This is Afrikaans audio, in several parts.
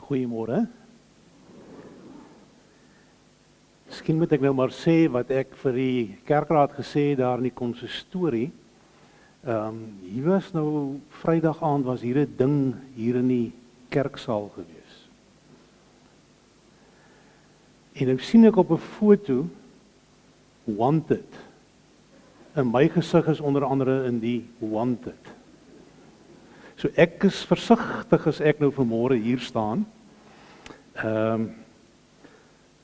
Goeiemôre. Miskien moet ek nou maar sê wat ek vir die kerkraad gesê het daar in die konsistorie. Hier was nou Vrydag aand was hier 'n ding hier in die kerksaal gewees. En nou sien ek op 'n foto wanted. En my gesig is onder andere in die wanted. So ek is versigtig as ek nou vanmôre hier staan.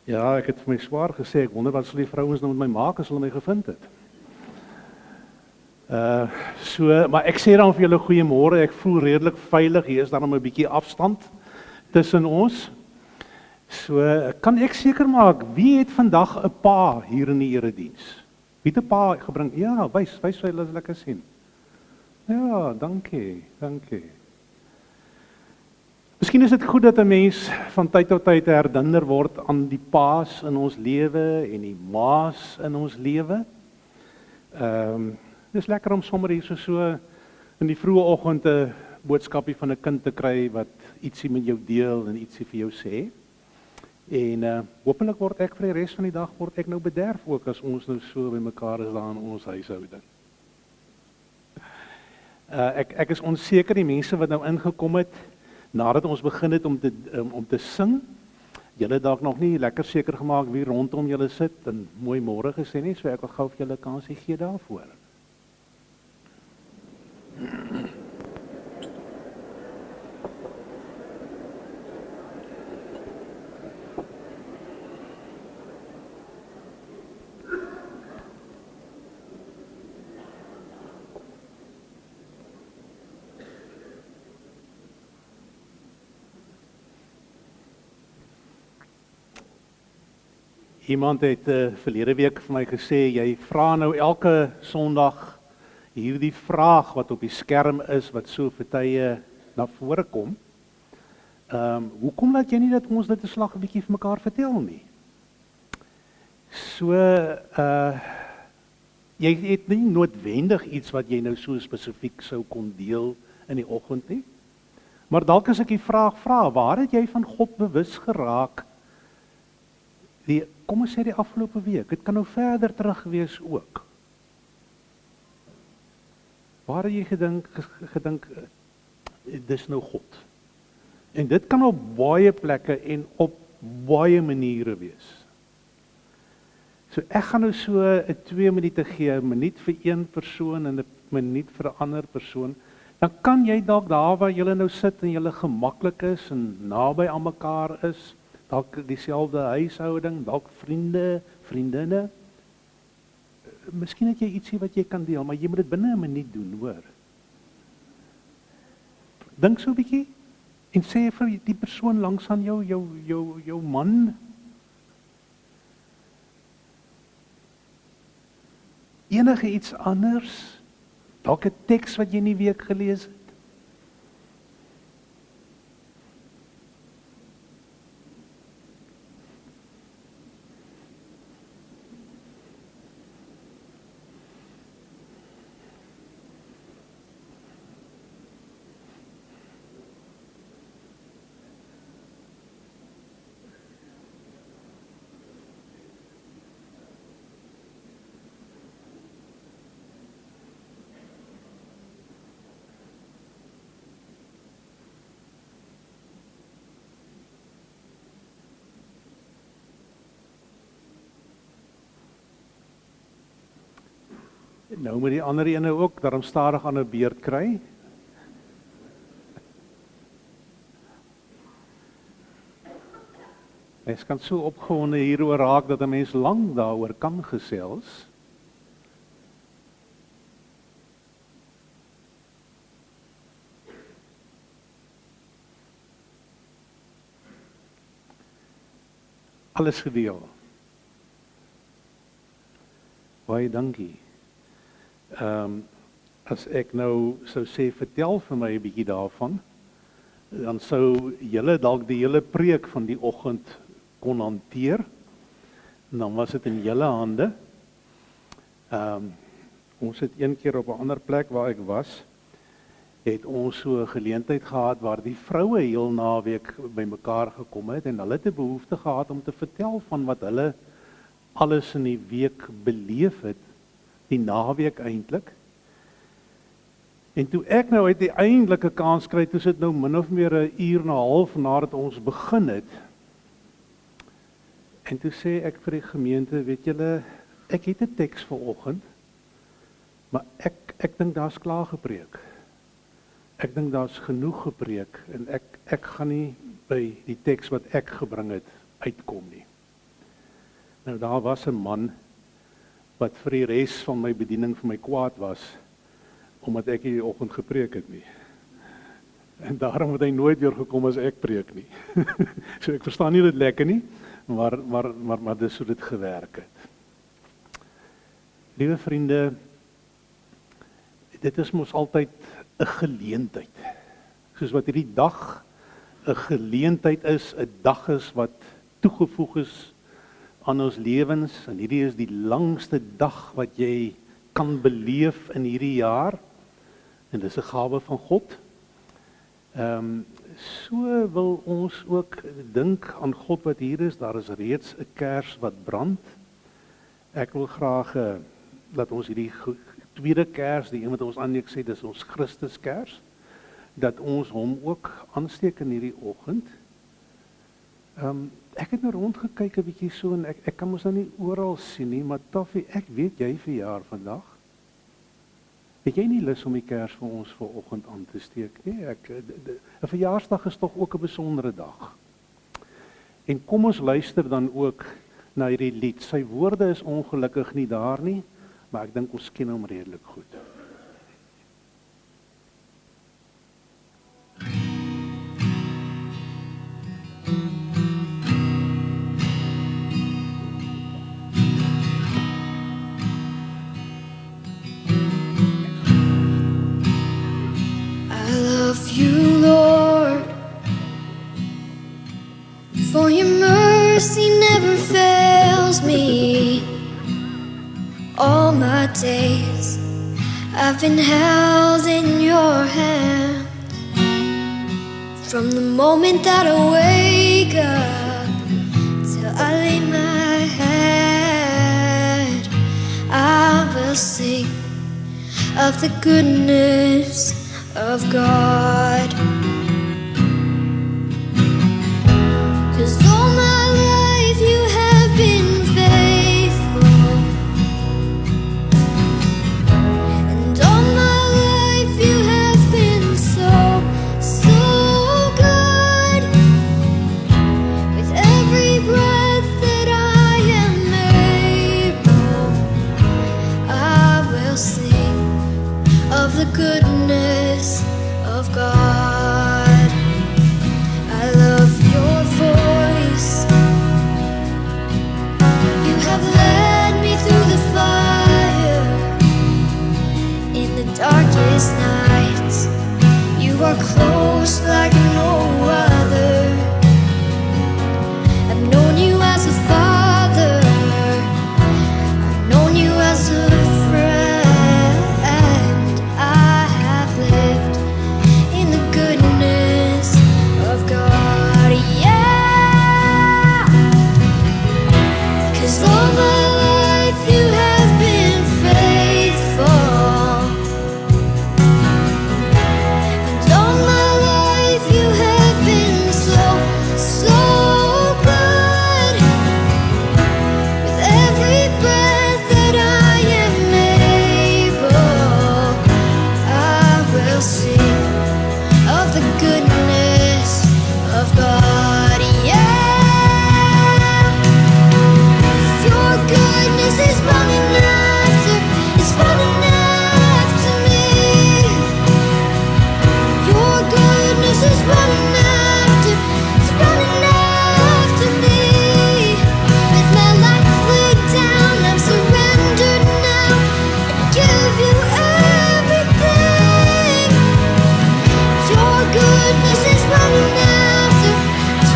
Ja, ek het vir my swaar gesê, ek wonder wat sal die vrouens nou met my maak as hulle my gevind het. Maar ek sê dan vir julle goeiemôre, ek voel redelik veilig, hier is dan 'n bietjie afstand tussen ons. So, kan ek seker maak, wie het vandag 'n pa hier in die erediens? Wie het 'n pa gebring? Ja, wys vir hulle as lekker sien. Ja, dankie. Miskien is dit goed dat 'n mens van tyd tot tyd herinner word aan die paas in ons lewe en die maas in ons lewe. Dis lekker om sommer hier so in die vroeë oggend 'n boodskapie van 'n kind te kry wat ietsie met jou deel en ietsie vir jou sê. En hopelik word ek vir die res van die dag word ek nou bederf ook as ons nou so by mekaar is daar in ons huishouding. Ek is onseker die mense wat nou ingekom het nadat ons begin het om te sing. Julle dalk nog nie lekker seker gemaak wie rondom julle sit en mooi môre gesê nie, so ek wil gou vir julle kansie gee daarvoor. Iemand het verlede week vir my gesê, jy vra nou elke Sondag hierdie vraag wat op die skerm is, wat so vir tye na vore kom. Hoekom laat jy nie dat ons dit 'n slag 'n bietjie vir mekaar vertel nie? So, jy het nie noodwendig iets wat jy nou so spesifiek sou kon deel in die oggend nie. Maar dalk as ek die vraag vra, waar het jy van God bewus geraak? Kom ons sê die afgelope week, dit kan nou verder terug wees ook. Waar het jy gedink, dis nou God? En dit kan op baie plekke en op baie maniere wees. So ek gaan nou so 'n 2 minute gee, 'n minuut vir een persoon en 'n minuut vir 'n ander persoon. Dan kan jy dalk daar waar jy nou sit en jy gemaklik is en naby aan mekaar is, dalk dieselfde huishouding, dalk vriende, vriendinne. Miskien het jy ietsie wat jy kan deel, maar jy moet dit binne 'n minuut doen, hoor. Dink so 'n bietjie en sê vir die persoon langs aan jou man. Enige iets anders, dalk 'n teks wat jy in die week gelees het. Nou moet die ander ene ook daarom stadig aan 'n beurt kry. Mens kan so opgewonde hieroor raak dat 'n mens lank daaroor kan gesels. Alles gedeel. Baie dankie. As ek nou sou sê, vertel vir my 'n bietjie daarvan, dan sou julle dalk die hele preek van die oggend kon hanteer, en dan was dit in julle hande. Ons het een keer op 'n ander plek waar ek was, het ons so 'n geleentheid gehad waar die vroue heel naweek bymekaar gekom het en hulle het 'n behoefte gehad om te vertel van wat hulle alles in die week beleef het, die naweek eintlik. En toe ek nou uiteindelik 'n kans kry, toe sit nou min of meer 'n uur en 'n half nadat ons begin het. En toe sê ek vir die gemeente, weet julle, ek het 'n teks vanoggend, maar ek dink daar's klaar gepreek. Ek dink daar's genoeg gepreek en ek gaan nie by die teks wat ek gebring het uitkom nie. Nou daar was 'n man wat vir die res van my bediening vir my kwaad was, omdat ek die oggend gepreek het nie. En daarom het hy nooit weer gekom as ek preek nie. So ek verstaan nie dit lekker nie, maar dis hoe dit gewerk het. Liewe vriende, dit is mos altyd 'n geleentheid. Soos wat hierdie dag 'n geleentheid is, 'n dag is wat toegevoeg is aan ons lewens, en hierdie is die langste dag wat jy kan beleef in hierdie jaar, en dis 'n gawe van God. So wil ons ook dink aan God wat hier is. Daar is reeds 'n kers wat brand. Ek wil graag dat ons hierdie tweede kers, die een wat ons aanneem sê, dis ons Christuskers, dat ons hom ook aansteek in hierdie oggend. Ek het nou rondgekyk 'n bietjie so en ek kan mos nou nie oral sien nie, maar Taffie, ek weet jy verjaar vandag. Het jy nie lus om die kers vir ons vanoggend aan te steek nie? 'n verjaarsdag is tog ook 'n besondere dag. En kom ons luister dan ook na hierdie lied. Sy woorde is ongelukkig nie daar nie, maar ek dink ons ken hom redelik goed. For your mercy never fails me. All my days I've been held in your hand. From the moment that I wake up till I lay my head, I will sing of the goodness of God. 'Cause all my life you have been faithful, and all my life you have been so, so good. With every breath that I am able, I will sing of the goodness of God. I love your voice. You have led me through the fire in the darkest nights. You are close like no other. I've known you as a father. I've known you as a friend. I have lived in the goodness of God, yeah. 'Cause all my life you have been faithful, and all my life you have been so, so good. With every breath that I am able, I will sing of the goodness of God, yeah. Your goodness is running after, it's running after me. Your goodness is running after, it's running after me. With my life laid down, I'm surrendered now. I give you everything. Your goodness is running after, it's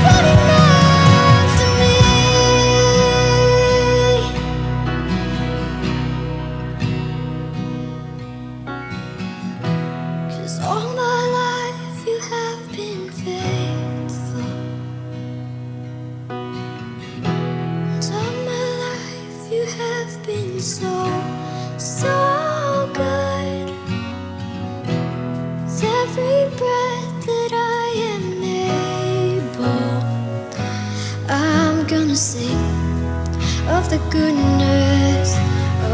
every breath that I am able, I'm gonna sing of the goodness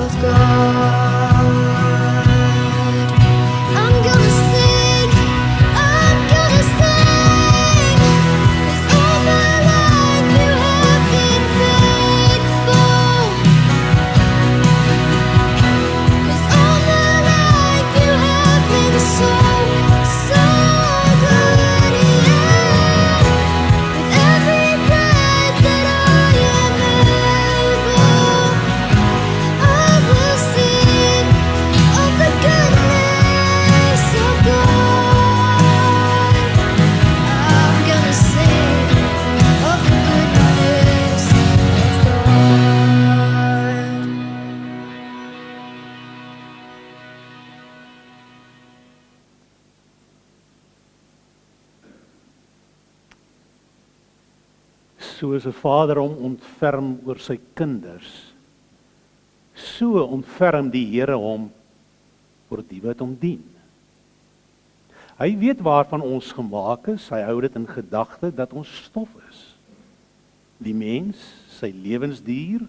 of God. I'm gonna sing, I'm gonna sing, 'cause all my life you have been faithful. 'Cause all my life you have been so, so good, yeah. With every breath that I am able, I will sing of the goodness of God. I'm gonna sing of the goodness of God. Soos 'n vader hom ontferm oor sy kinders, so ontferm die Here hom oor die wat hom dien. Hy weet waarvan ons gemaak is, hy hou dit in gedagte dat ons stof is. Die mens, sy lewensduur,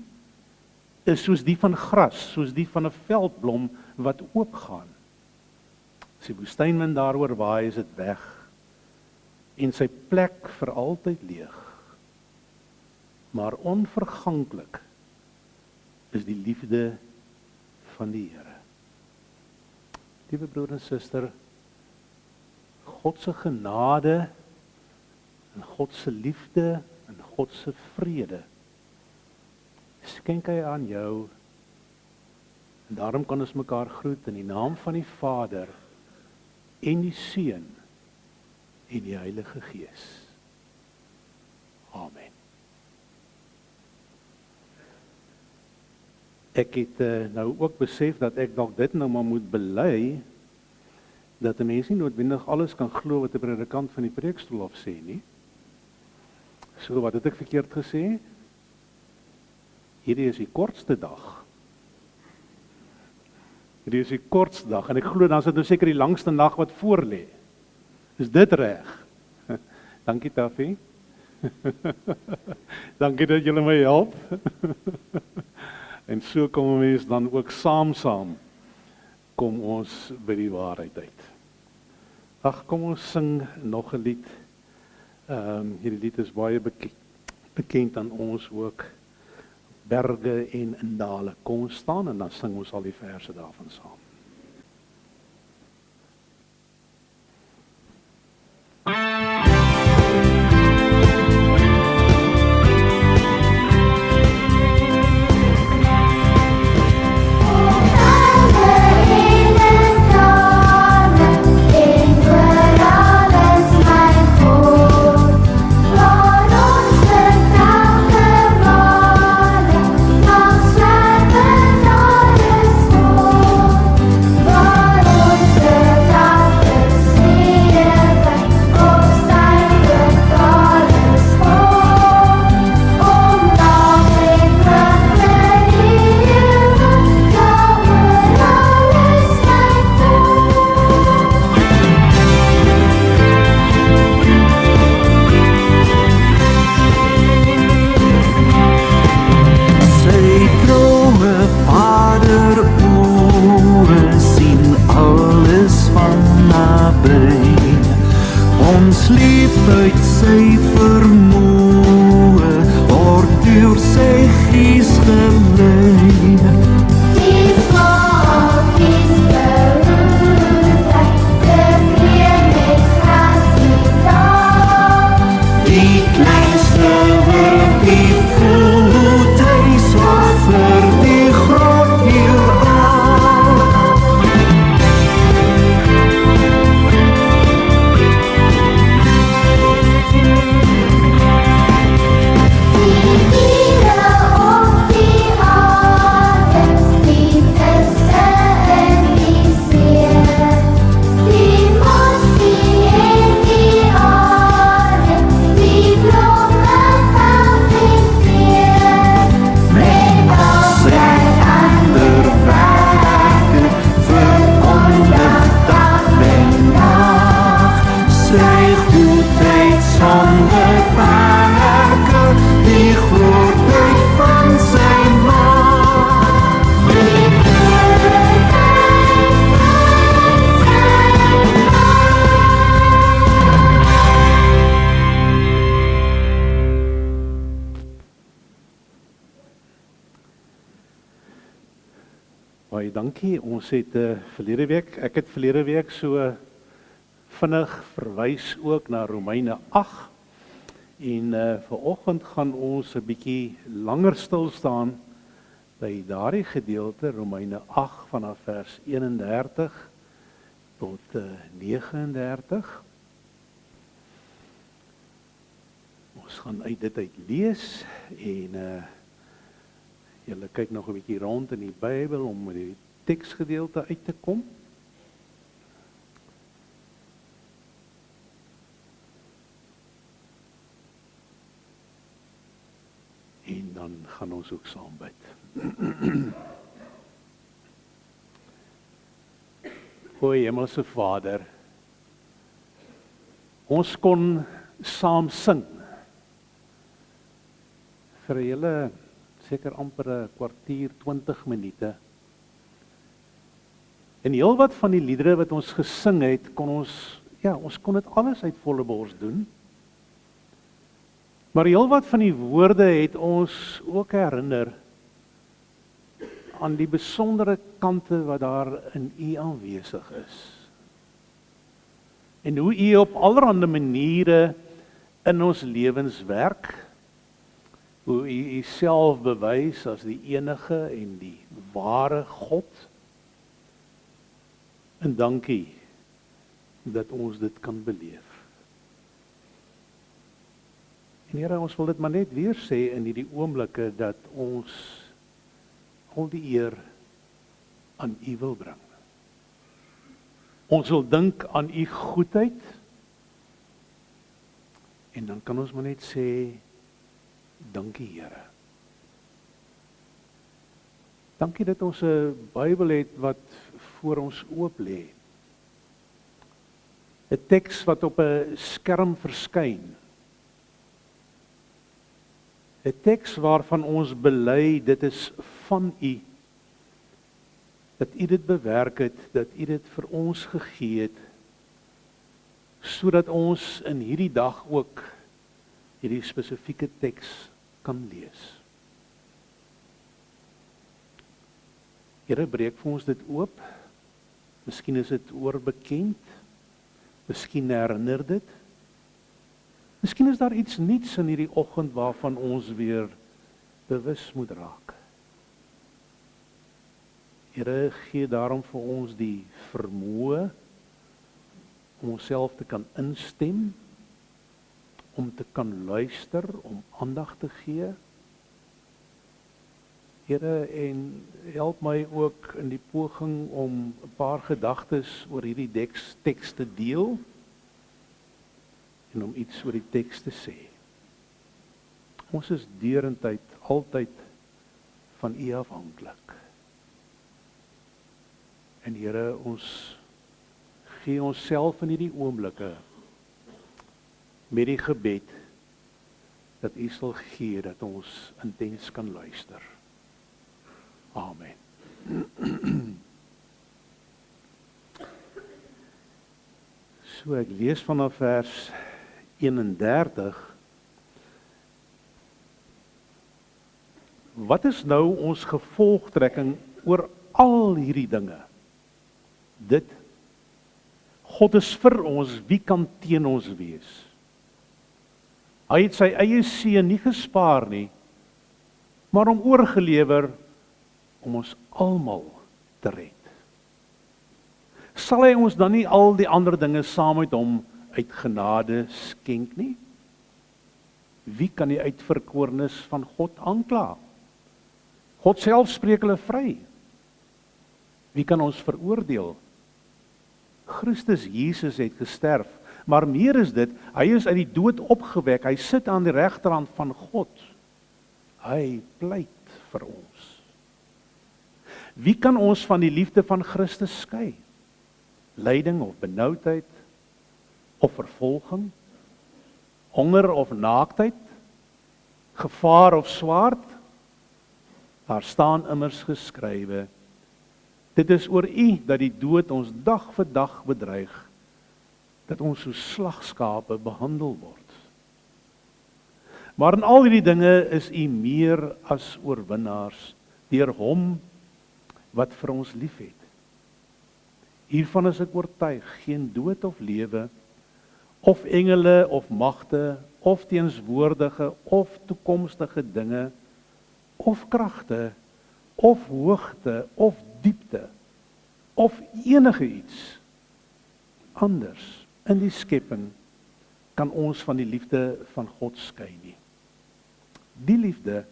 is soos die van gras, soos die van 'n veldblom wat oopgaan. As die woestynwind daaroor waai, is dit weg en sy plek vir altyd leeg. Maar onverganklik is die liefde van die Here. Liewe broer en suster, God se genade en God se liefde en God se vrede skenk hy aan jou, en daarom kan ons mekaar groet in die naam van die Vader en die Seun en die Heilige Gees. Amen. Ek het nou ook besef dat ek dalk dit nou maar moet bely, dat 'n mens nie noodwendig alles kan glo wat 'n predikant van die preekstoel af sê nie. So, wat het ek verkeerd gesê? Hierdie is die kortste dag. Hierdie is die kortste dag, en ek glo dan is dit nou seker die langste nag wat voor lê. Is dit reg? Dankie Taffie. Dankie dat julle my help. En so kom 'n mens dan ook saam kom ons by die waarheid uit. Ag, kom ons sing nog 'n lied. Hierdie lied is baie bekend aan ons ook. Berge en in dale. Kom ons staan en dan sing ons al die verse daarvan saam. goedheid sonder perke, die grootheid van sy maag. Die grootheid van sy Baie dankie. Ons het verlede week, ek het verlede week so vinnig verwys ook na Romeine 8. En vanoggend gaan ons 'n bietjie langer stil staan by daardie gedeelte Romeine 8 vanaf vers 31 tot 39. Ons gaan uit dit uit lees en julle kyk nog 'n bietjie rond in die Bybel om met die teksgedeelte uit te kom. En dan gaan ons ook saam bid. O Hemelse Vader, ons kon saam sing vir 'n hele seker amper 'n kwartier, 20 minute. En heelwat van die liedere wat ons gesing het, kon ons kon dit alles uit volle bors doen. Maar heelwat van die woorde het ons ook herinner aan die besondere kante wat daar in U aanwesig is. En hoe U op allerlei maniere in ons lewens werk, hoe U Uself bewys as die enige en die ware God. En dankie dat ons dit kan beleef. En Here, ons wil dit maar net weer sê in hierdie oomblikke dat ons al die eer aan U wil bring. Ons wil dink aan U goedheid en dan kan ons maar net sê dankie Here. Dankie dat ons 'n Bybel het wat voor ons oop lê. 'n Teks wat op 'n skerm verskyn. 'n Teks waarvan ons bely dit is van U. Dat U dit bewerk het, dat U dit vir ons gegee het, sodat ons in hierdie dag ook hierdie spesifieke teks kan lees. Here, breek vir ons dit oop. Miskien is dit oorbekend. Miskien herinner dit. Miskien is daar iets nuuts in hierdie oggend waarvan ons weer bewus moet raak. Here, gee daarom vir ons die vermoë om onsself te kan instem, om te kan luister, om aandag te gee. Here, en help my ook in die poging om 'n paar gedagtes oor hierdie teks te deel en om iets oor die teks te sê. Ons is deurentyd altyd van U afhanklik. En Here, ons gee onsself in hierdie oomblikke met die gebed dat U sal gee dat ons intens kan luister. Amen. So ek lees vanaf vers 31. Wat is nou ons gevolgtrekking oor al hierdie dinge? Dit, God is vir ons, wie kan teen ons wees? Hy het sy eie seun nie gespaar nie, maar hom oorgelewer om ons almal te red. Sal hy ons dan nie al die ander dinge saam met hom uit genade skenk nie? Wie kan die uitverkorenes van God aankla? God self spreek hulle vry. Wie kan ons veroordeel? Christus Jesus het gesterf, maar meer is dit, hy is uit die dood opgewek, hy sit aan die regterhand van God. Hy pleit vir ons. Wie kan ons van die liefde van Christus skei? Lyding of benoudheid, of vervolging, honger of naaktheid, gevaar of swaard? Daar staan immers geskrywe, dit is oor U dat die dood ons dag vir dag bedreig, dat ons soos slagskape behandel word. Maar in al hierdie dinge is U meer as oorwinnaars, deur Hom wat vir ons liefhet. Hiervan is ek oortuig, geen dood of lewe, of engele of magte, of teenswoordige of toekomstige dinge, of kragte, of hoogte, of diepte, of enige iets anders in die skepping kan ons van die liefde van God skei nie. Die liefde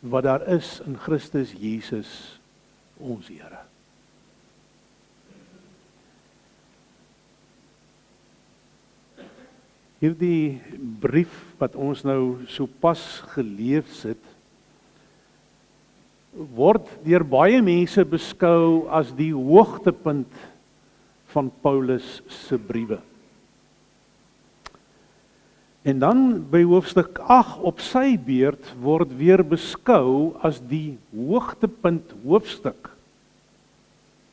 wat daar is in Christus Jesus, ons Here. Hierdie brief wat ons nou so pas gelees het, word deur baie mense beskou as die hoogtepunt van Paulus se briewe. En dan by hoofstuk 8 op sy beurt word weer beskou as die hoogtepunt hoofstuk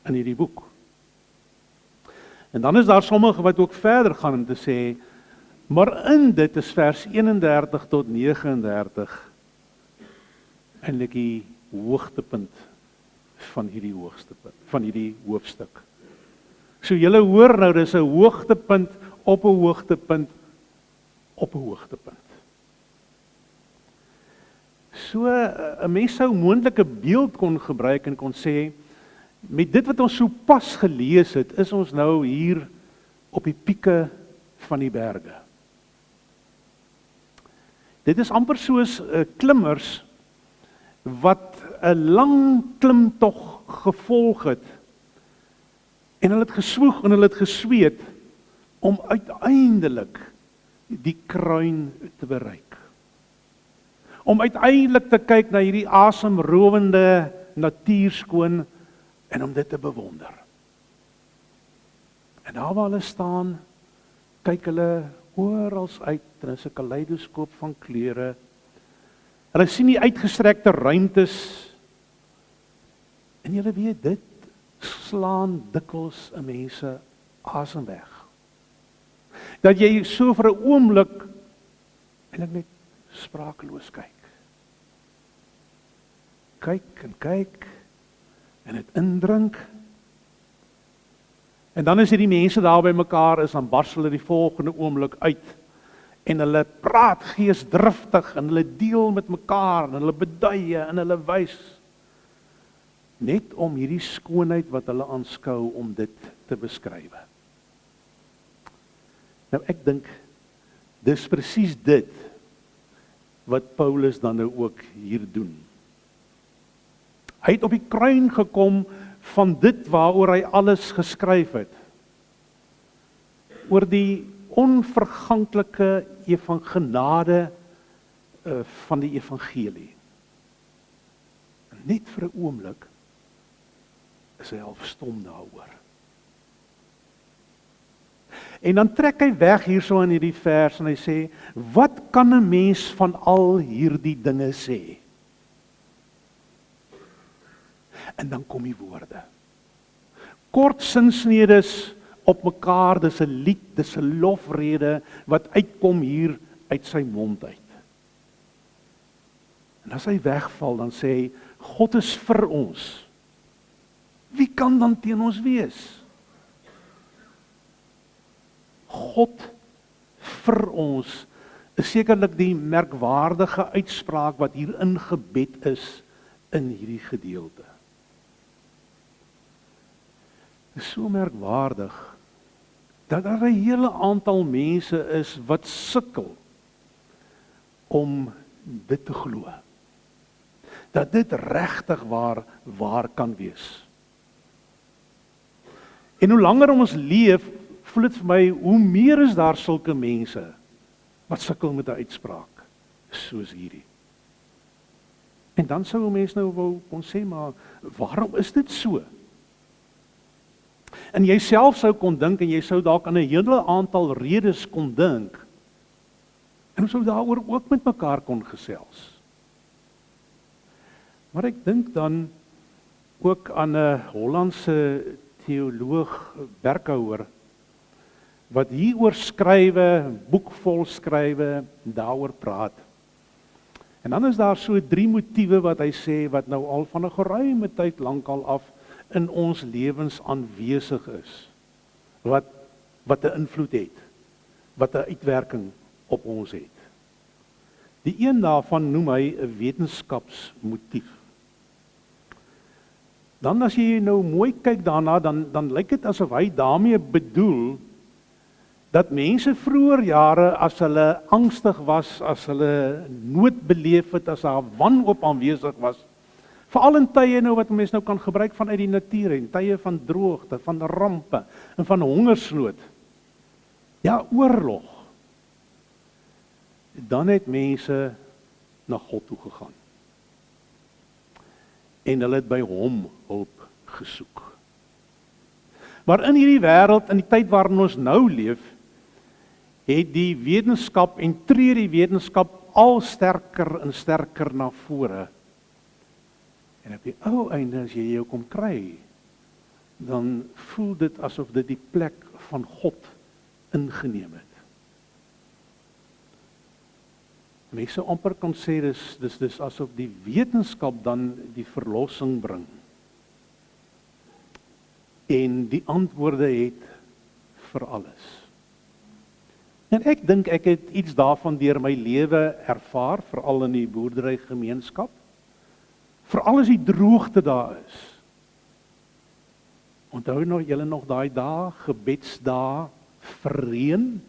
in hierdie boek. En dan is daar sommige wat ook verder gaan om te sê, maar in dit is vers 31 tot 39 eintlik die hoogtepunt van hierdie hoofstuk. So julle hoor nou, dis 'n hoogtepunt op 'n hoogtepunt op 'n hoogtepunt. So 'n mens sou moontlik 'n beeld kon gebruik en kon sê, met dit wat ons so pas gelees het, is ons nou hier op die pieke van die berge. Dit is amper soos klimmers wat 'n lang klimtog gevolg het, en hulle het geswoeg en hulle het gesweet, om uiteindelik die kruin te bereik. Om uiteindelik te kyk na hierdie asemrowende natuurskoon, en om dit te bewonder. En daar waar hulle staan, kyk hulle oral uit, en is 'n kaleidoskoop van kleure. Hulle sien die uitgestrekte ruimtes, en julle weet, dit slaan dikwels 'n mens se asem weg. Dat jy so vir 'n oomblik eintlik net sprakeloos kyk. Kyk en kyk, en dit indrink. En dan is hierdie mense daar by mekaar is, dan bars hulle die volgende oomblik uit, en hulle praat geesdriftig, en hulle deel met mekaar, en hulle beduie, en hulle wys, net om hierdie skoonheid wat hulle aanskou, om dit te beskryf. Nou ek dink, dis presies dit, wat Paulus dan nou ook hier doen. Hy het op die kruin gekom van dit waaroor hy alles geskryf het. Oor die onverganklike genade van die evangelie. Net vir 'n oomblik is hy half stom daaroor. En dan trek hy weg hierso in hierdie vers en hy sê, wat kan 'n mens van al hierdie dinge sê? En dan kom die woorde. Kort sinsnedes op mekaar, dis 'n lied, dis 'n lofrede wat uitkom hier uit sy mond uit. En as hy wegval, dan sê hy, God is vir ons. Wie kan dan teen ons wees? God vir ons is sekerlik die merkwaardige uitspraak wat hier ingebed is in hierdie gedeelte. Dit is so merkwaardig dat daar 'n hele aantal mense is wat sukkel om dit te glo. Dat dit regtig waar kan wees. En hoe langer ons leef, voel dit vir my, hoe meer is daar sulke mense wat sukkel met 'n uitspraak soos hierdie. En dan sou 'n mens nou wou kon sê, maar waarom is dit so? En jy self sou kon dink, en jy sou dalk aan 'n hele aantal redes kon dink, en ons sou daaroor ook met mekaar kon gesels. Maar ek dink dan ook aan 'n Hollandse teoloog, Berkouwer, wat hieroor skrywe, 'n boek vol skrywe, daaroor praat. En dan is daar so 3 motiewe wat hy sê, wat nou al van 'n geruime tyd lankal af in ons lewens aanwesig is, wat 'n invloed het, wat 'n uitwerking op ons het. Die een daarvan noem hy 'n wetenskapsmotief. Dan as jy nou mooi kyk daarna, dan lyk dit asof hy daarmee bedoel dat mense vroeër jare, as hulle angstig was, as hulle nood beleef het, as daar wanhoop aanwesig was, veral in tye nou wat mense nou kan gebruik vanuit die natuur, en tye van droogte, van rampe en van hongersnood, ja, oorlog, dan het mense na God toe gegaan. En hulle het by hom hulp gesoek. Maar in hierdie wêreld, in die tyd waarin ons nou leef, het die wetenskap en tree die wetenskap al sterker en sterker na vore. En op die ou einde, as jy jou kom kry, dan voel dit asof dit die plek van God ingeneem het. Mense amper kan sê, dis asof die wetenskap dan die verlossing bring. En die antwoorde het vir alles. En ek dink ek het iets daarvan deur my lewe ervaar, veral in die boerderygemeenskap. Veral as die droogte daar is. Onthou nog julle nog daai dae, gebedsdae vir reën?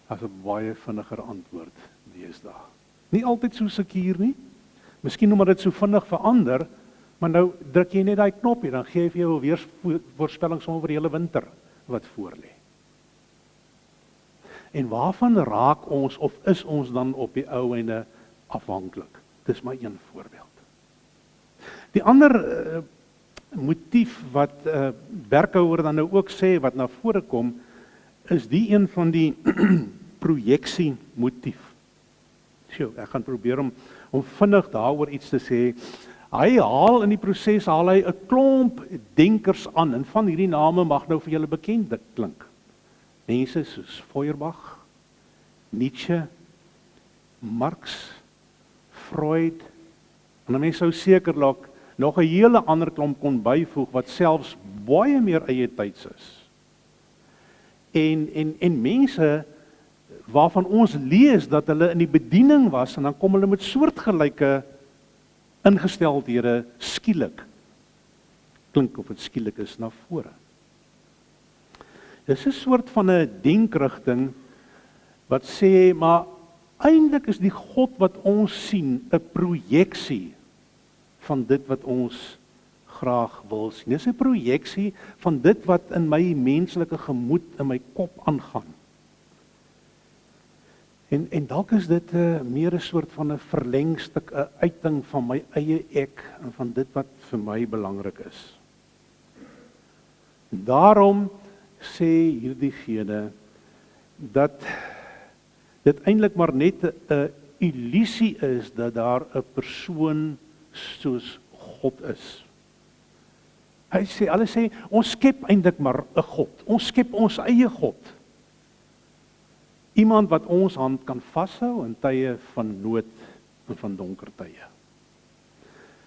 As 'n baie vinniger antwoord deesdae. Nie altyd so sekuur nie. Miskien omdat dit so vinnig verander, maar nou druk jy net daai knoppie, dan gee hy vir jou weer voorspelling sommer vir die hele winter wat voorlê. En waarvan raak ons of is ons dan op die ou einde afhanklik? Dis maar een voorbeeld. Die ander motief wat Berkouwer dan nou ook sê, wat na vore kom, is die een van die projeksie motief. So, ek gaan probeer om vinnig daaroor iets te sê. Hy haal in die proses, haal hy 'n klomp denkers aan, en van hierdie name mag nou vir julle bekend klink. Mense soos Feuerbach, Nietzsche, Marx, Freud, en dan mense sou sekerlik nog 'n hele ander klomp kon byvoeg, wat selfs baie meer eie tyds is. En mense waarvan ons lees dat hulle in die bediening was, en dan kom hulle met soortgelyke ingesteldhede skielik. Klink of dit skielik is na vore. Dis 'n soort van 'n denkrigting wat sê, maar eintlik is die God wat ons sien 'n projeksie van dit wat ons graag wil sien. Dis 'n projeksie van dit wat in my menslike gemoed, in my kop aangaan. En dalk is dit meer 'n soort van 'n verlengstuk, 'n uiting van my eie ek en van dit wat vir my belangrik is. Daarom sê hierdiegene dat dit eintlik maar net 'n illusie is dat daar 'n persoon soos God is. Hulle sê, ons skep eintlik maar 'n God. Ons skep ons eie God. Iemand wat ons hand kan vashou in tye van nood en van donker tye.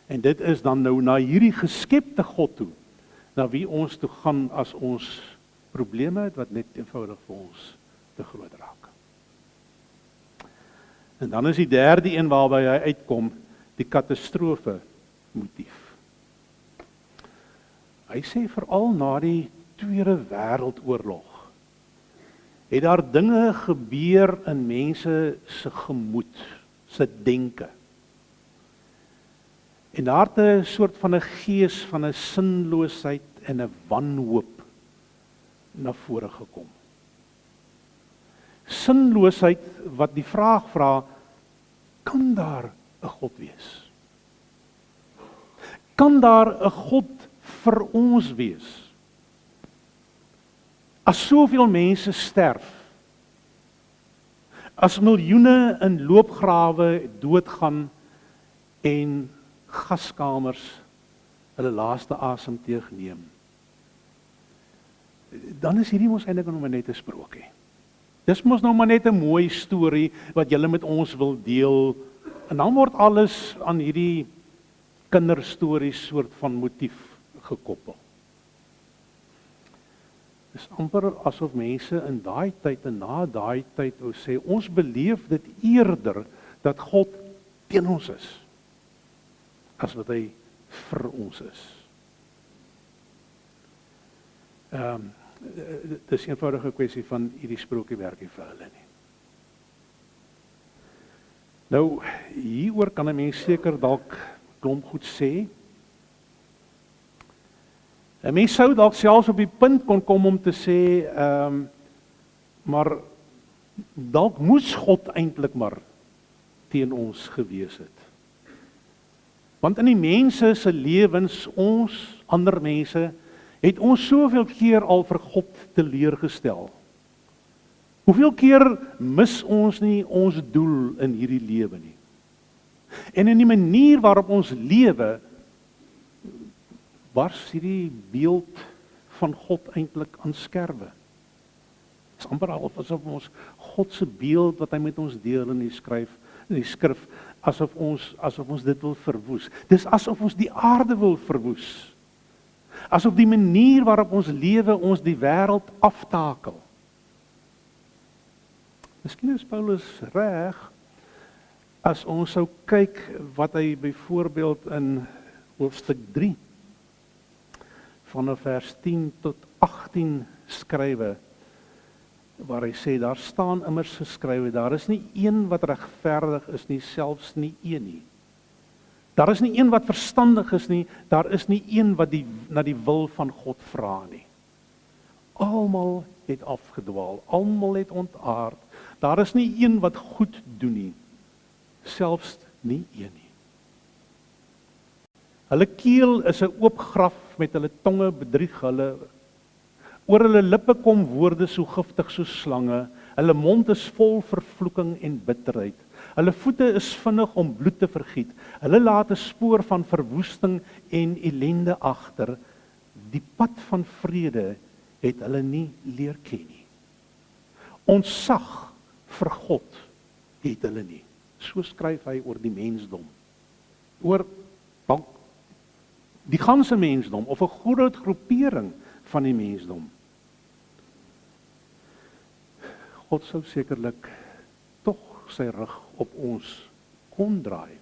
En dit is dan nou na hierdie geskepte God toe, na wie ons toe gaan as ons probleme het wat net eenvoudig vir ons te groot raak. En dan is die derde een waarby hy uitkom, die katastrofe motief. Hy sê veral na die Tweede Wêreldoorlog het daar dinge gebeur in mense se gemoed, se denke. En daar het 'n soort van 'n gees van 'n sinloosheid en 'n wanhoop na vore gekom. Sinloosheid wat die vraag vra, kan daar 'n God wees? Kan daar 'n God vir ons wees. As soveel mense sterf, as miljoene in loopgrawe doodgaan en gaskamers hulle laaste asemteug neem, dan is hierdie mos eintlik nog maar net 'n sprokie. Dis mos nou maar net 'n mooi storie wat julle met ons wil deel, en dan word alles aan hierdie kinderstories soort van motief gekoppel. Dis amper asof mense in daai tyd en na daai tyd wou sê, ons beleef dit eerder dat God teen ons is, as wat hy vir ons is. Dis 'n eenvoudige kwessie van hierdie sprokie werk nie vir hulle nie. Nou, hieroor kan 'n mens seker dalk klomp goed sê. 'n Mens sou dalk selfs op die punt kon kom om te sê, maar dalk moes God eintlik maar teen ons gewees het. Want in die mense se lewens, ons, ander mense, het ons soveel keer al vir God teleurgestel. Hoeveel keer mis ons nie ons doel in hierdie lewe nie? En in die manier waarop ons lewe, bars hierdie beeld van God eintlik aan skerwe. Dit is amper asof ons God se beeld wat hy met ons deel in die skrif, asof ons dit wil verwoes. Dis asof ons die aarde wil verwoes. Asof die manier waarop ons lewe ons die wêreld aftakel. Miskien is Paulus reg as ons sou kyk wat hy byvoorbeeld in hoofstuk 3 vanaf vers 10 tot 18 skrywe, waar hy sê, daar staan immers geskrywe, daar is nie een wat regverdig is nie, selfs nie een nie. Daar is nie een wat verstandig is nie, daar is nie een wat na die wil van God vra nie. Almal het afgedwaal, almal het ontaard, daar is nie een wat goed doen nie, selfs nie een nie. Hulle keel is 'n oop graf, met hulle tonge bedrieg hulle. Oor hulle lippe kom woorde so giftig so slange. Hulle mond is vol vervloeking en bitterheid. Hulle voete is vinnig om bloed te vergiet. Hulle laat 'n spoor van verwoesting en ellende agter. Die pad van vrede het hulle nie leer ken nie. Ontsag vir God het hulle nie. So skryf hy oor die mensdom. Oor die ganse mensdom, of 'n groot groepering van die mensdom. God sou sekerlik tog sy rug op ons kon draai.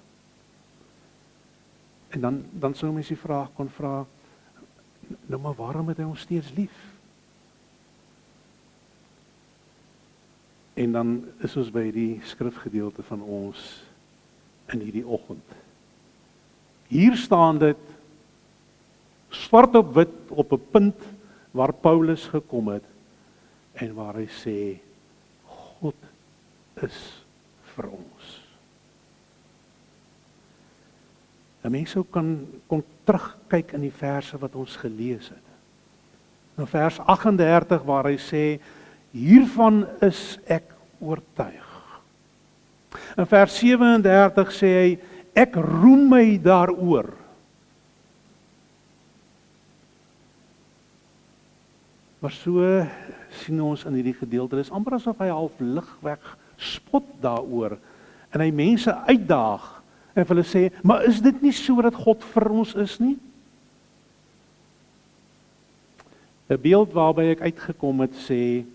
En dan sou mens die vraag kon vra, nou maar waarom het hy ons steeds lief? En dan is ons by die skrifgedeelte van ons in hierdie oggend. Hier staan dit swart op wit op 'n punt waar Paulus gekom het en waar hy sê, God is vir ons. 'n Mens sou kon terugkyk in die verse wat ons gelees het. In vers 38 waar hy sê, hiervan is ek oortuig. In vers 37 sê hy, ek roem my daaroor. Maar so sien ons in hierdie gedeelte, dis amper asof hy half ligweg spot daaroor en hy mense uitdaag en vir hulle sê, maar is dit nie so dat God vir ons is nie? 'n Beeld waarby ek uitgekom het sê,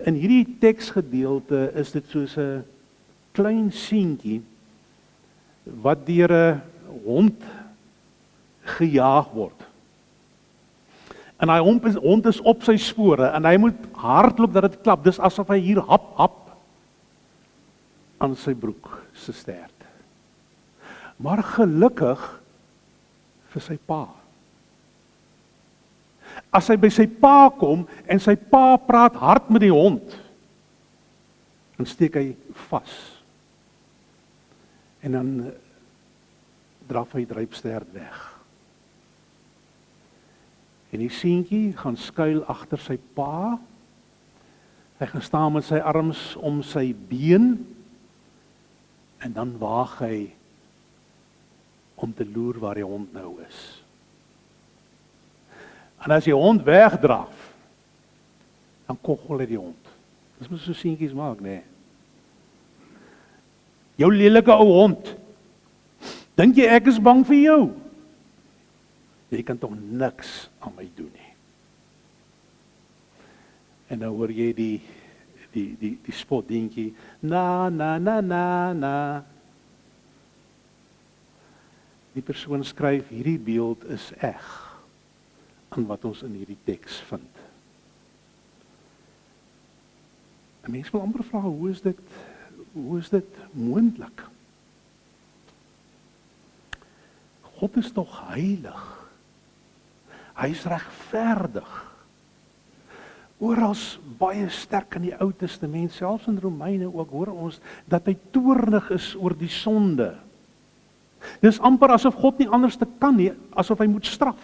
in hierdie teksgedeelte is dit soos 'n klein seentjie wat deur 'n hond gejaag word. En hy hond is op sy spore en hy moet hardloop dat dit klap. Dis asof hy hier hap aan sy broek se stert. Maar gelukkig vir sy pa. As hy by sy pa kom en sy pa praat hard met die hond, dan steek hy vas. En dan draf hy druipstert weg. En die seentjie gaan skuil agter sy pa. Hy gaan staan met sy arms om sy been en dan waag hy om te loer waar die hond nou is. En as die hond wegdraaf, dan koggel hy die hond. Dis moet so seentjies maak, nee. Jou lelike ou hond. Dink jy ek is bang vir jou? Jy kan tog niks aan my doen nie. En nou hoor jy die spotdingetjie, na. Die persoon skryf, hierdie beeld is eg aan wat ons in hierdie teks vind. 'n Mens wil amper vra, hoe is dit moontlik? God is tog heilig. Hy is regverdig. Orals baie sterk in die Ou Testament, selfs in Romeine ook, hoor ons dat hy toornig is oor die sonde. Dis amper asof God nie anders te kan nie, asof hy moet straf.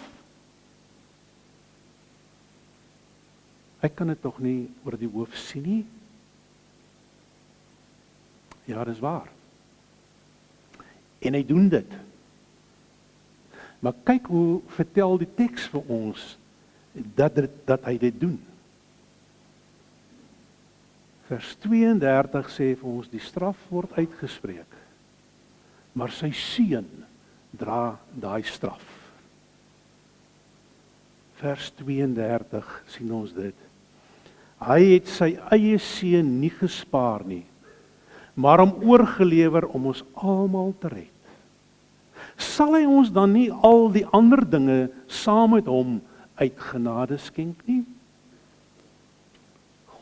Hy kan dit tog nie oor die hoof sien nie. Ja, dis waar. En hy doen dit. Maar kyk hoe vertel die teks vir ons dat hy dit doen. Vers 32 sê vir ons, die straf word uitgespreek, maar sy seun dra daai straf. Vers 32 sien ons dit. Hy het sy eie seun nie gespaar nie, maar hom oorgelewer om ons almal te red. Sal hy ons dan nie al die ander dinge saam met hom uit genade skenk nie?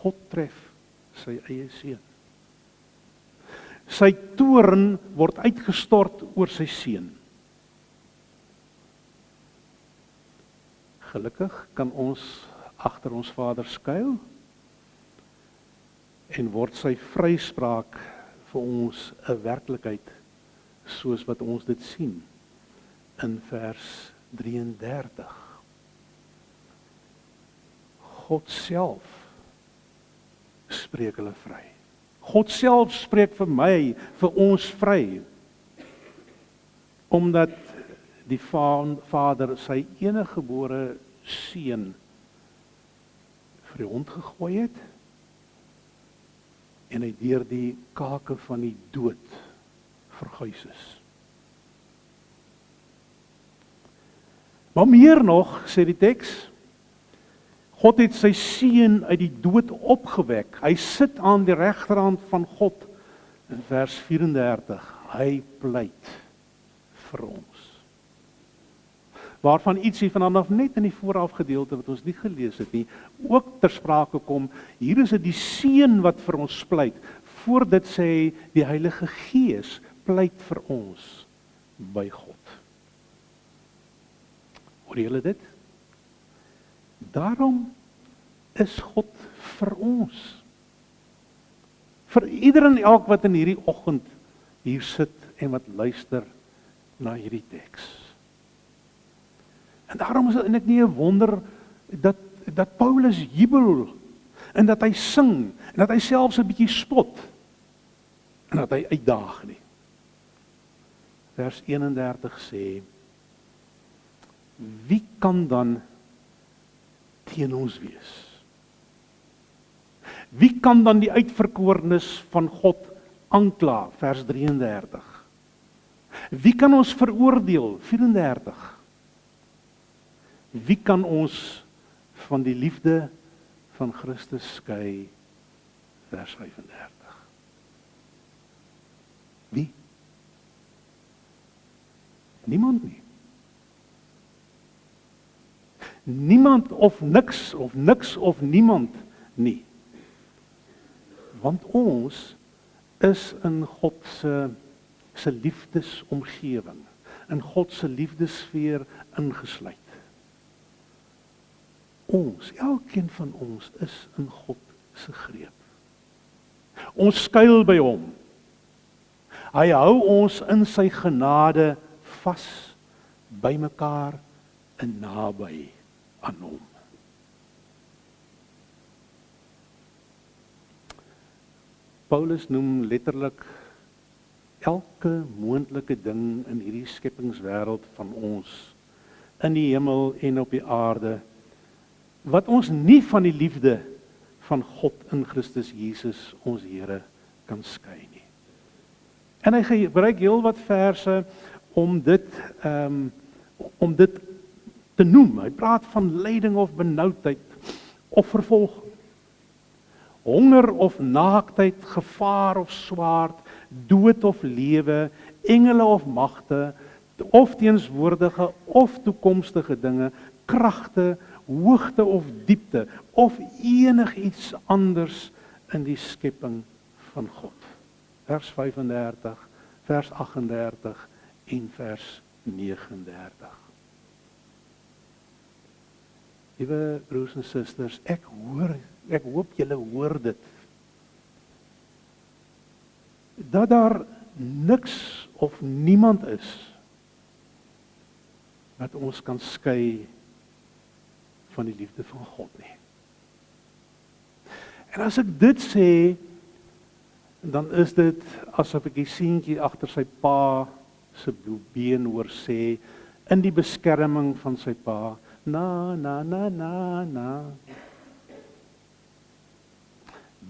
God tref sy eie seun. Sy toorn word uitgestort oor sy seun. Gelukkig kan ons agter ons Vader skuil en word sy vryspraak vir ons 'n werklikheid soos wat ons dit sien in vers 33. God self spreek hulle vry. God self spreek vir my, vir ons vry. Omdat die Vader sy eniggebore seun vir die hond gegooi het en hy deur die kake van die dood verguis is. Maar meer nog, sê die teks, God het sy seun uit die dood opgewek. Hy sit aan die regterhand van God in vers 34. Hy pleit vir ons. Waarvan ietsie vanaf net in die voorafgedeelte wat ons nie gelees het nie, ook ter sprake kom. Hier is dit die seun wat vir ons pleit. Voor dit sê hy die Heilige Gees pleit vir ons by God. Hoor julle dit? Daarom is God vir ons. Vir ieder en elk wat in hierdie oggend hier sit en wat luister na hierdie teks. En daarom is dit eintlik nie 'n wonder dat Paulus jubel en dat hy sing en dat hy selfs 'n bietjie spot en dat hy uitdaag nie. Vers 31 sê: Wie kan dan teen ons wees? Wie kan dan die uitverkorenes van God aankla? Vers 33. Wie kan ons veroordeel? 34. Wie kan ons van die liefde van Christus skei? Vers 35. Wie? Niemand nie. Niemand of niks of niemand nie. Want ons is in God se liefdesomgewing, in God se liefdesfeer ingesluit. Ons, elkeen van ons is in God se greep. Ons skuil by hom. Hy hou ons in sy genade vas, by mekaar en naby aan hom. Paulus noem letterlik elke moontlike ding in hierdie skepingswêreld van ons, in die hemel en op die aarde, wat ons nie van die liefde van God in Christus Jesus, ons Here, kan skei nie. En hy gebruik heel wat verse om dit te noem. Hy praat van lyding of benoudheid of vervolging, honger of naaktheid, gevaar of swaard, dood of lewe, engele of magte, of teenswoordige of toekomstige dinge, kragte, hoogte of diepte, of enigiets anders in die skepping van God. Vers 35, vers 38 en vers 39. Liewe broers en susters, ek hoop julle hoor dit. Dat daar niks of niemand is wat ons kan skei van die liefde van God nie. En as ek dit sê, dan is dit asof ek die seentjie agter sy pa se been hoor sê, in die beskerming van sy pa, na.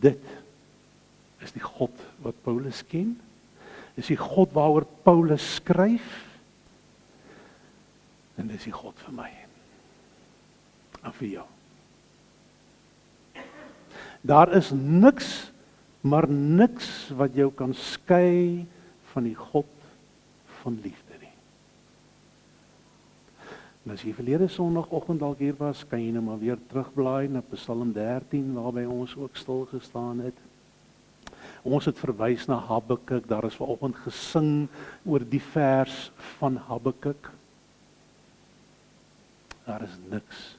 Dit is die God wat Paulus ken, is die God waaroor Paulus skryf, en dis die God vir my, en vir jou. Daar is niks, maar niks wat jou kan skei van die God van liefde nie. En as jy verlede Sondagoggend dalk hier was, kan jy nou maar weer terugblaai na Psalm 13, waarby ons ook stil gestaan het. Ons het verwys na Habakuk, daar is vanoggend gesing oor die vers van Habakuk. Daar is niks,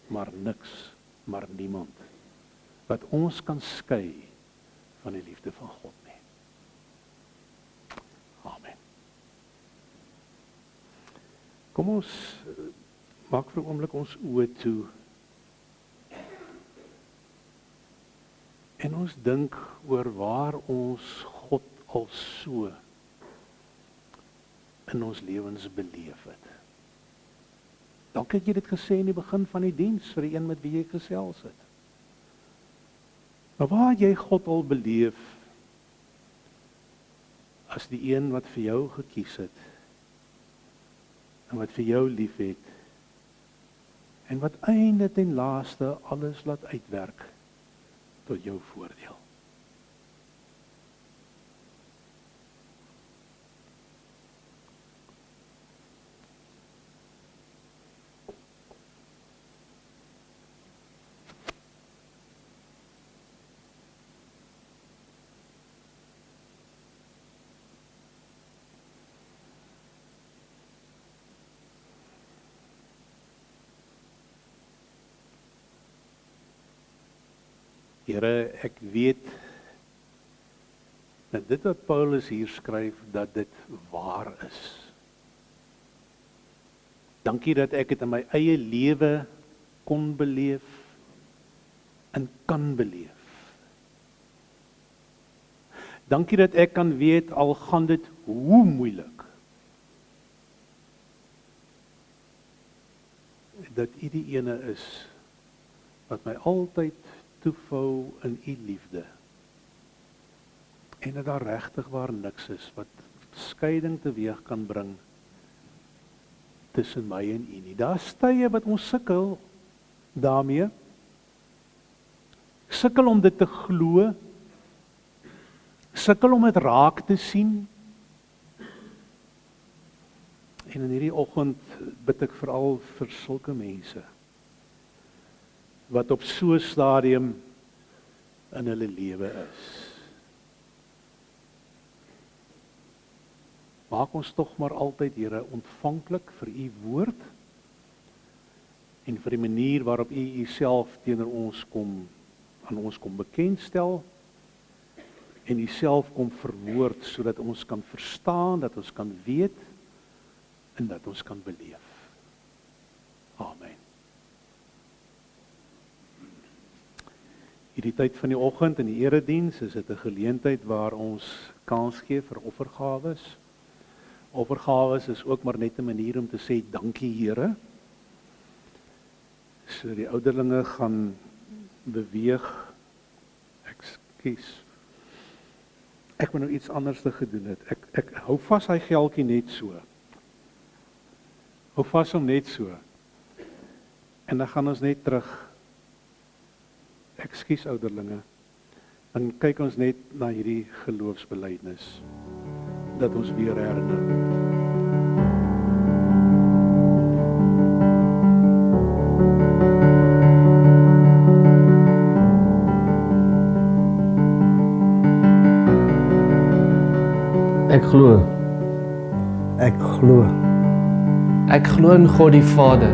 maar niemand wat ons kan skei van die liefde van God nie. Amen. Kom ons maak vir 'n oomblik ons oë toe. En ons dink oor waar ons God al so in ons lewens beleef het. Dalk het jy dit gesê in die begin van die diens vir die een met wie jy gesels het. Maar waar het jy God al beleef as die een wat vir jou gekies het en wat vir jou liefhet en wat einde ten laaste alles laat uitwerk tot jou voordeel? Here, ek weet dat dit wat Paulus hier skryf, dat dit waar is. Dankie dat ek dit in my eie lewe kon beleef en kan beleef. Dankie dat ek kan weet, al gaan dit hoe moeilik, dat U die ene is wat my altyd toevou in U liefde. En dat daar regtig waar niks is wat skeiding teweeg kan bring tussen my en U nie. Daar's tye wat ons sukkel daarmee. Sukkel om dit te glo. Sukkel om dit raak te sien. En in hierdie oggend bid ek veral vir sulke mense wat op so 'n stadium in hulle lewe is. Maak ons tog maar altyd, Here, ontvanklik vir U woord en vir die manier waarop U Uself teenoor ons aan ons kom bekendstel en Uself kom verwoord sodat ons kan verstaan, dat ons kan weet en dat ons kan beleef. Amen. Hierdie tyd van die oggend in die erediens is dit 'n geleentheid waar ons kans gee vir offergawes. Offergawes is ook maar net 'n manier om te sê dankie Here. So die ouderlinge gaan beweeg. Ekskuus. Ek moet nou iets anders te gedoen het. Ek hou vas hy geldjie net so. Hou vas hom net so. En dan gaan ons net terug. Ekskuus ouderlinge. Dan kyk ons net na hierdie geloofsbelijdenis. Dat ons weer herinner. Ek glo. Ek glo, Ek glo in God die Vader,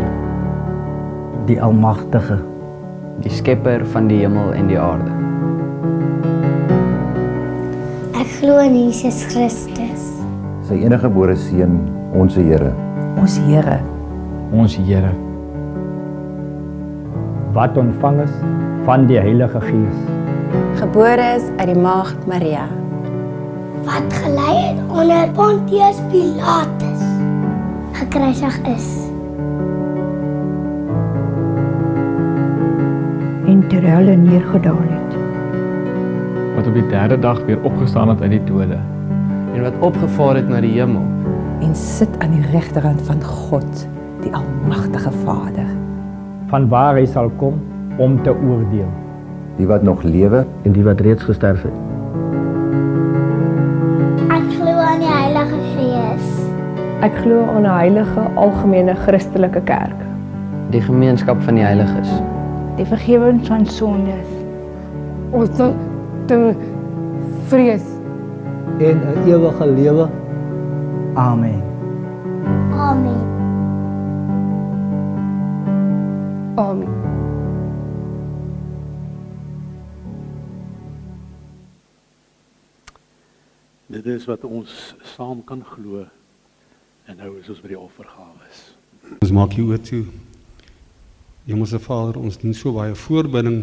die Almagtige, die skepper van die hemel en die aarde. Ek glo in Jesus Christus. Sy enige gebore seun, ons Here, Ons Here, Ons Here, wat ontvang is van die Heilige Gees, gebore is uit die maagd Maria, Wat gelei het onder Pontius Pilatus. Gekruisig is. En ter helle neergedaal het. Wat op die derde dag weer opgestaan het uit die dode. en wat opgevaar het na die hemel, en sit aan die regterhand van God, die Almagtige Vader. van waar hy sal kom om te oordeel. die wat nog lewe en die wat reeds gesterf het. Ek glo aan die Heilige Gees. Ek glo aan 'n heilige algemene Christelike kerk, Die gemeenskap van die heiliges, die vergifnis van sondes, ons te vrees en 'n ewige lewe. Amen. Amen. Amen. Dit is wat ons saam kan glo. En nou is ons by die offergawes. Ons maak hier oor toe. Hemelse Vader, ons doen so baie voorbidding,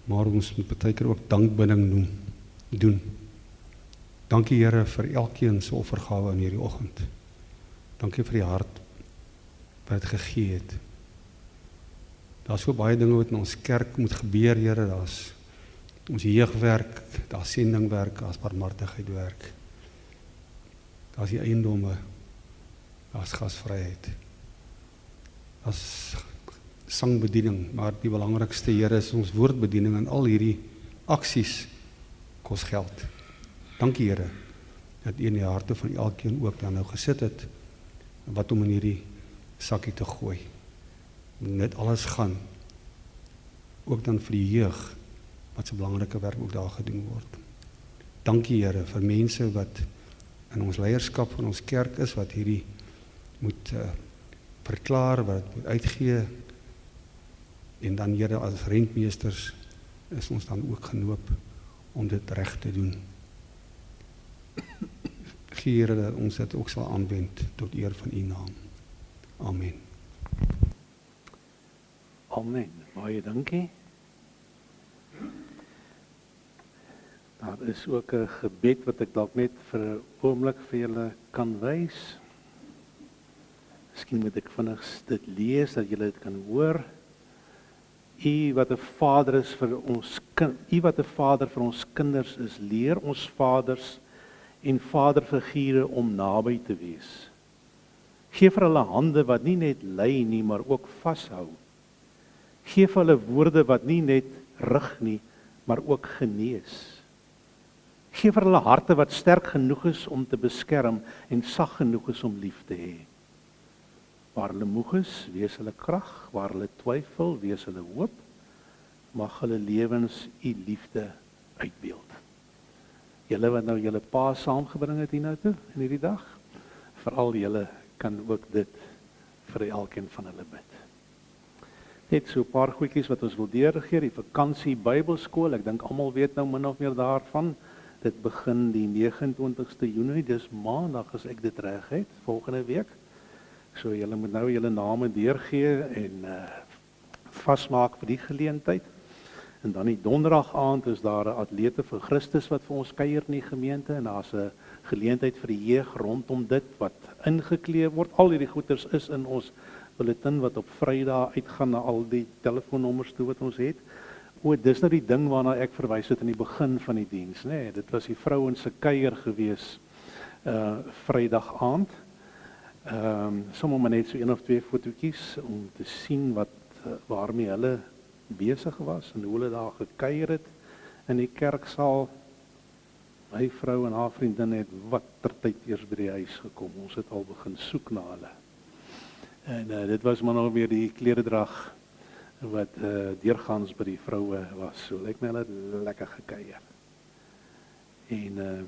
maar ons moet baie keer ook dankbidding doen. Dankie Here vir elkeen se offergawe in hierdie oggend. Dankie vir die hart wat dit gegee het. Daar's so baie dinge wat in ons kerk moet gebeur, Here. Daar's ons jeugwerk, daar's sendingwerk, daar's barmhartigheidwerk. Daar's die eiendomme, daar's gasvryheid. Daar's sangbediening, maar die belangrikste Here is ons woordbediening en al hierdie aksies kos geld. Dankie Here dat U in die harte van elkeen ook dan nou gesit het wat om in hierdie sakkie te gooi. Net alles gaan ook dan vir die jeug wat so belangrike werk ook daar gedoen word. Dankie Here vir mense wat in ons leierskap van ons kerk is wat hierdie moet verklaar, wat het moet uitgee en dan Here as rentmeesters is ons dan ook genoop om dit reg te doen. Gee Here dat ons dit ook sal aanwend tot eer van U naam. Amen. Amen. Baie dankie. Daar is ook 'n gebed wat ek dalk net vir 'n oomblik vir julle kan wys. Miskien moet ek vinnig dit lees dat julle dit kan hoor. U wat 'n Vader is vir ons U wat 'n Vader vir ons kinders is, leer ons vaders en vaderfigure om naby te wees. Geef vir hulle hande wat nie net lei nie, maar ook vashou. Geef hulle woorde wat nie net rig nie, maar ook genees. Geef vir hulle harte wat sterk genoeg is om te beskerm en sag genoeg is om lief te hê. Waar hulle moeg is, wees hulle krag, waar hulle twyfel, wees hulle hoop, mag hulle lewens U liefde uitbeeld. Julle wat nou julle pa saamgebring het hiernatoe in hierdie dag, veral julle kan ook dit vir elkeen van hulle bid. Net so 'n paar goedjies wat ons wil deurgee, die vakansie Bybelskool, ek dink almal weet nou min of meer daarvan. Dit begin die 29ste Junie, dis maandag as ek dit reg het, volgende week. So julle moet nou julle name deurgee en vasmaak vir die geleentheid. En dan die donderdag aand is daar 'n atlete vir Christus wat vir ons kuier in die gemeente en daar's 'n geleentheid vir die jeug rondom dit wat ingekleed word. Al hierdie goeders is in ons bulletin wat op Vrydag uitgaan na al die telefoonnommers toe wat ons het. Dis nou die ding waarna ek verwys het in die begin van die diens, nê. Dit was die vrouens se kuier gewees Vrydag aand. Sommer maar net so 1 of 2 fotootjies om te sien wat waarmee hulle besig was en hoe hulle daar gekuier het in die kerksaal. My vrou en haar vriendin het wattertyd eers by die huis gekom. Ons het al begin soek na hulle. En dit was maar nog weer die kleredrag wat deurgaans by die vroue was. So lyk my hulle het lekker gekuier. En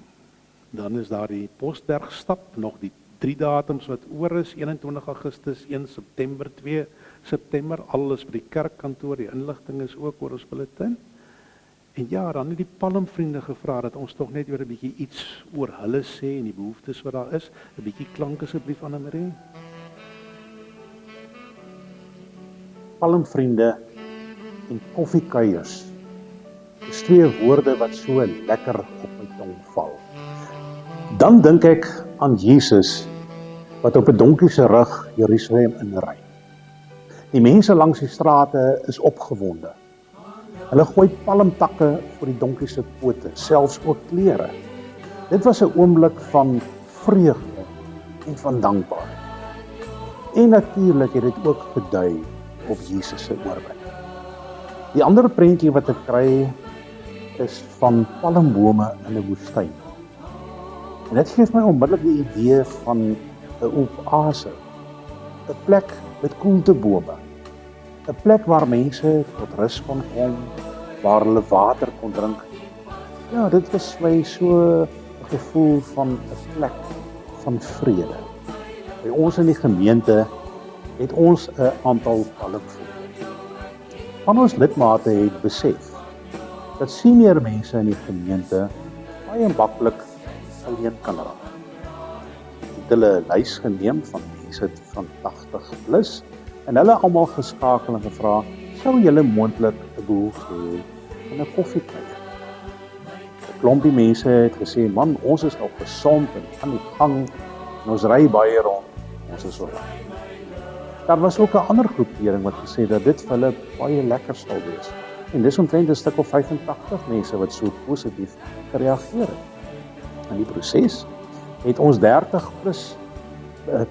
dan is daar die Postbergstap, nog die 3 datums wat oor is, 21 Augustus, 1 September, 2 September, alles by die kerkkantoor, die inligting is ook oor ons bulletin. En ja, dan het die Palmvriende gevra dat ons tog net weer 'n bietjie iets oor hulle sê en die behoeftes wat daar is. 'n Bietjie klank asseblief, Anne-Marie. Palmvriende en koffiekuiers. Dis 2 woorde wat so lekker op my tong val. Dan dink ek aan Jesus wat op 'n donkie se rug Jerusalem inry. Die mense langs die strate is opgewonde. Hulle gooi palmtakke vir die donkie se pote, selfs ook klere. Dit was 'n oomblik van vreugde en van dankbaarheid. En natuurlik het dit ook gedui op Jesus se oorwinning. Die ander prentjie wat ek kry is van palmbome in 'n woestyn. En dit gee my onmiddellik die idee van 'n oase, 'n plek met koeltebome, 'n plek waar mense tot rus kon kom, waar hulle water kon drink. Ja, dit was my so 'n gevoel van 'n plek van vrede. By ons in die gemeente het ons 'n aantal palmvriende. Van ons lidmate het besef dat senior mense in die gemeente baie maklik alleen kan raak. Het hulle 'n lys geneem van mense van 80 plus en hulle almal geskakel en gevra, sou julle moontlik 'n behoefte hê aan 'n koffiekuier? 'n Klompie mense het gesê, man, ons is nog gesond en aan die gang en ons ry baie rond, ons is so. Daar was ook 'n ander groepering wat gesê dat dit vir hulle baie lekker sal wees. En dis omtrent 'n stuk of 85 mense wat so positief gereageer het. In die proses het ons 30 plus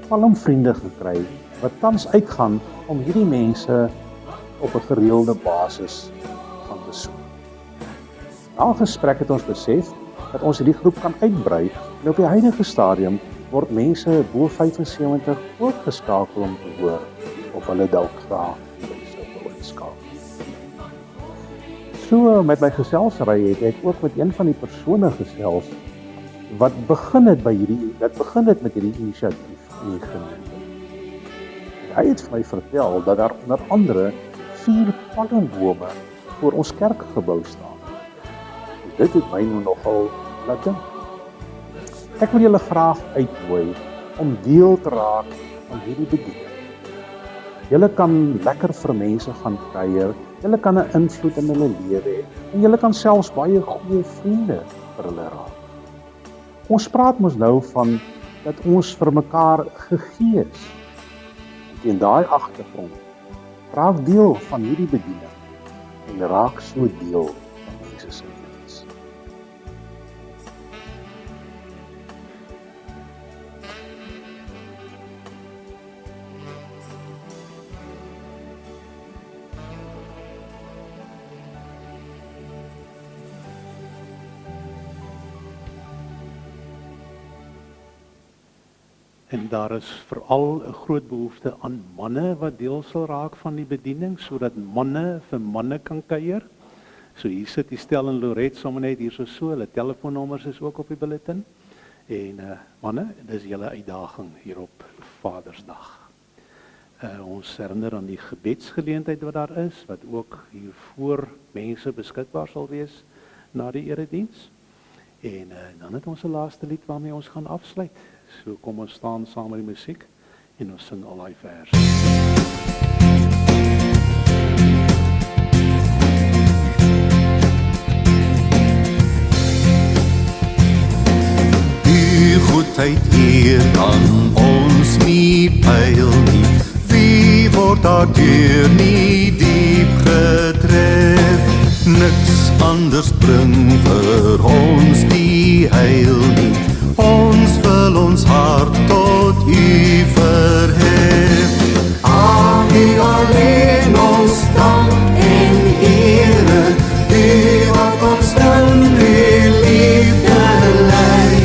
palmvriende gekry wat tans uitgaan om hierdie mense op 'n gereelde basis gaan besoek. Na gesprek het ons besef dat ons hierdie groep kan uitbrei en op die huidige stadium word mense bo 75 ook geskakel om te hoor of hulle dalk graag sou inskakel. So met my geselsry het ek ook met een van die persone gesels wat begin het met hierdie inisiatief in die gemeente. Hy het vir my vertel dat daar onder andere 4 palmbome voor ons kerkgebou staan. En dit het my nou nogal laat dink. Ek wil julle graag uitnooi om deel te raak van hierdie bediening. Julle kan lekker vir mense gaan kuier, julle kan 'n invloed in hulle lewe hê en julle kan selfs baie goeie vriende vir hulle raak. Ons praat mos nou van dat ons vir mekaar gegee is. En daai agtergrond raak deel van hierdie bediening en raak so deel van mense se lewens. En daar is veral 'n groot behoefte aan manne wat deel sal raak van die bediening, sodat manne vir manne kan kuier. So hier sit die Stel en Loret sommer net hier so, hulle telefoonnommers is ook op die bulletin. En manne, dis julle uitdaging hier op Vadersdag. Ons herinner aan die gebedsgeleentheid wat daar is, wat ook hier voor mense beskikbaar sal wees na die erediens. En dan het ons 'n laaste lied waarmee ons gaan afsluit. So kom ons staan saam met die musiek en ons sing al daai verse. altyd hier kan ons nie pyl nie. Wie word daardeur nie diep getref? Niks anders bring vir ons die heil nie. Ons wil ons hart tot U verhef. Aan U alleen ons dank en ere, U wat ons in U liefde lei.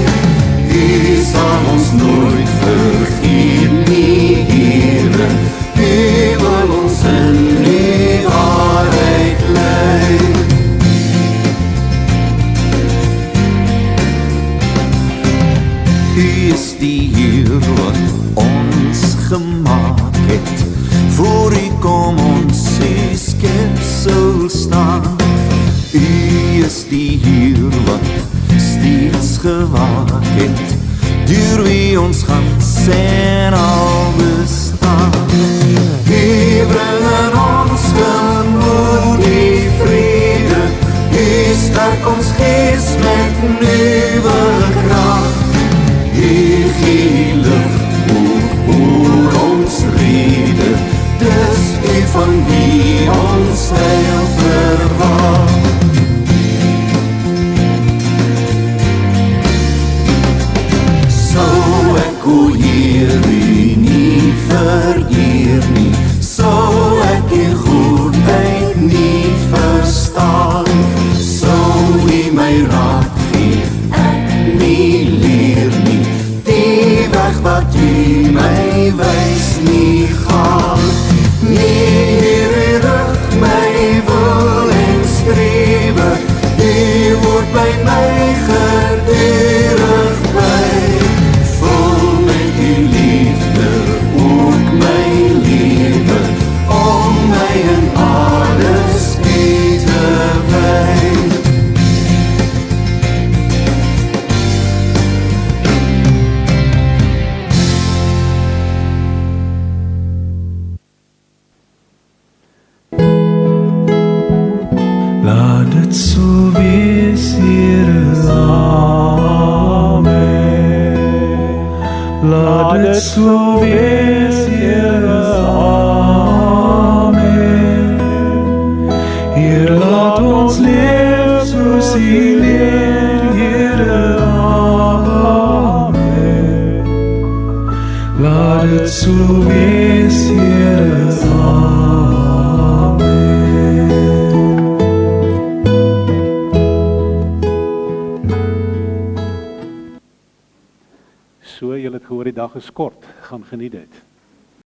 U sal ons nooit vergeet nie, Here. U wil ons in U waarheid lei. U is die Heer wat ons gemaak het. Voor U kom ons U skepsel staan. U is die Heer wat steeds gewaak het, deur wie ons gans en al bestaan. U bring in ons gemoed die vrede. U sterk ons gees met nuwe krag. U gee lig oor ons rede. Dis U van wie ons heil verwag. Sou ek o Heer U nie vereer nie, sou ek U goedheid nie verstaan, sou U my raad gee, ek nie leer nie, die weg wat U my wys nie gaan. Nie Heer, U rig my wil en strewe, U word by my gedurig by. Vul met U liefde ook my lewe, om my in alles U te wy. Laat dit so wees, Here, amen. Laat dit so wees, Here, amen. Heer, laat ons leef soos U leer, Here, amen. Laat dit so wees, Here, amen. So, julle het gehoor die dag is kort, gaan geniet dit.